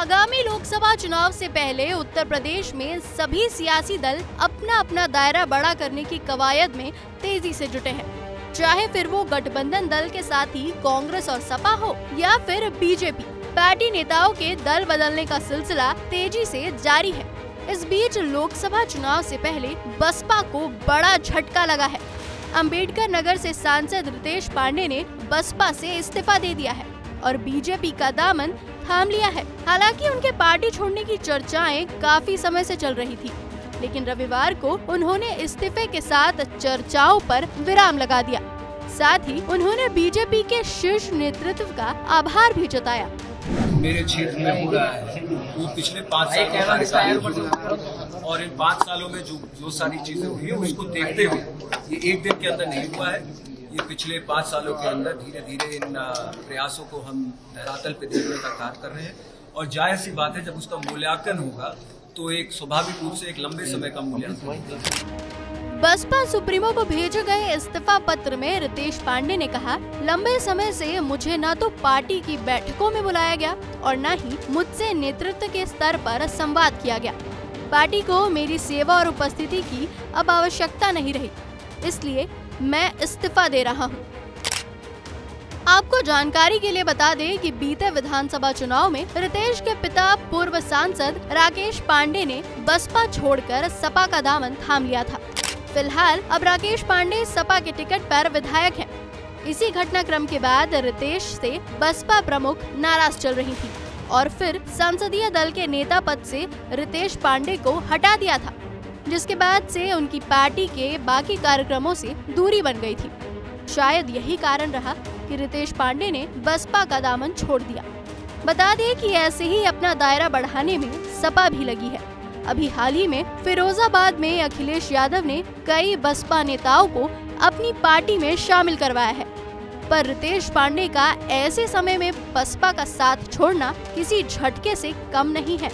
आगामी लोकसभा चुनाव से पहले उत्तर प्रदेश में सभी सियासी दल अपना अपना दायरा बड़ा करने की कवायद में तेजी से जुटे हैं। चाहे फिर वो गठबंधन दल के साथ ही कांग्रेस और सपा हो या फिर बीजेपी, पार्टी नेताओं के दल बदलने का सिलसिला तेजी से जारी है। इस बीच लोकसभा चुनाव से पहले बसपा को बड़ा झटका लगा है। अंबेडकर नगर से सांसद रितेश पांडे ने बसपा से इस्तीफा दे दिया है और बीजेपी का दामन थाम लिया है। हालांकि उनके पार्टी छोड़ने की चर्चाएं काफी समय से चल रही थी, लेकिन रविवार को उन्होंने इस्तीफे के साथ चर्चाओं पर विराम लगा दिया। साथ ही उन्होंने बीजेपी के शीर्ष नेतृत्व का आभार भी जताया। मेरे क्षेत्र में हो रहा है वो पिछले 5 साल और इन 5 सालों में जो सारी चीजें हुई है उसको देखते हुए ये एक दिन के अंदर नहीं हुआ है। ये पिछले 5 सालों के अंदर धीरे धीरे इन प्रयासों को हम धरातल पे देखने का कार्य कर रहे हैं और जाहिर सी बात है जब उसका मूल्यांकन होगा तो एक स्वाभाविक रूप से एक लंबे समय का मूल्यांकन होगा। बसपा सुप्रीमो को भेजे गए इस्तीफा पत्र में रितेश पांडे ने कहा, लंबे समय से मुझे न तो पार्टी की बैठकों में बुलाया गया और न ही मुझसे नेतृत्व के स्तर पर संवाद किया गया। पार्टी को मेरी सेवा और उपस्थिति की अब आवश्यकता नहीं रही, इसलिए मैं इस्तीफा दे रहा हूं। आपको जानकारी के लिए बता दें कि बीते विधानसभा चुनाव में रितेश के पिता पूर्व सांसद राकेश पांडे ने बसपा छोड़कर सपा का दामन थाम लिया था। फिलहाल अब राकेश पांडे सपा के टिकट पर विधायक हैं। इसी घटनाक्रम के बाद रितेश से बसपा प्रमुख नाराज चल रही थी और फिर संसदीय दल के नेता पद से रितेश पांडे को हटा दिया था, जिसके बाद से उनकी पार्टी के बाकी कार्यक्रमों से दूरी बन गई थी। शायद यही कारण रहा कि रितेश पांडे ने बसपा का दामन छोड़ दिया। बता दें कि ऐसे ही अपना दायरा बढ़ाने में सपा भी लगी है। अभी हाल ही में फिरोजाबाद में अखिलेश यादव ने कई बसपा नेताओं को अपनी पार्टी में शामिल करवाया है, पर रितेश पांडे का ऐसे समय में बसपा का साथ छोड़ना किसी झटके से कम नहीं है।